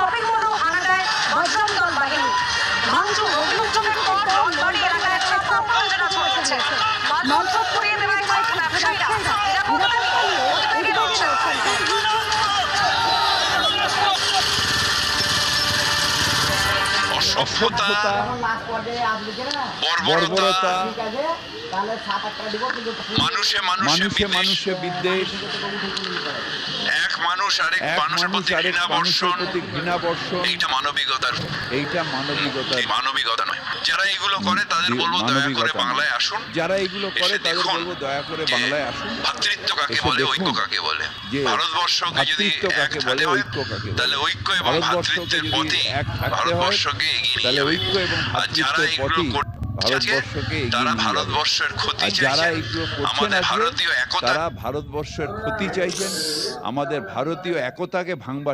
Shopping মলেও হানা দেয় বজরং দল বাহিনী। ভাঙচুর অগ্নিউদ্যমের পর রথবাড়ি এলাকায় চাপা উত্তেজনা ছড়িয়েছে। মাদক পুড়িয়ে দেওয়ায় ক্ষত ব্যবসায়ীরা। নিরাপত্তা নিয়ে উদ্বেগে রয়েছেন। অসভ্যতা, বর্বরতা, মানুষে মানুষে বিদ্বেষ, এক মানুষ আরেক মানুষের প্রতি ঘৃণা বর্ষণ, এইটা মানবিকতার মানবিকতা নয়। যারা এগুলো করে তাদের বলবো দয়া করে বাংলায় আসুন। ভ্রাতৃত্ব কাকে বলে, ঐক্য কাকে বলে। ভারতবর্ষকে যদি এক থাকতে হয় তাহলে ঐক্য এবং ভ্রাতৃত্বের পথে ভারতবর্ষকে এগিয়ে নিয়ে যাবে। আর যারা এগুলো করছে তারা ভারতবর্ষের ক্ষতি চাইছেন, আমাদের ভারতীয় একতা, ভারতবর্ষের ক্ষতি চাইছেন, আমাদের ভারতীয় একতাকে ভাঙবার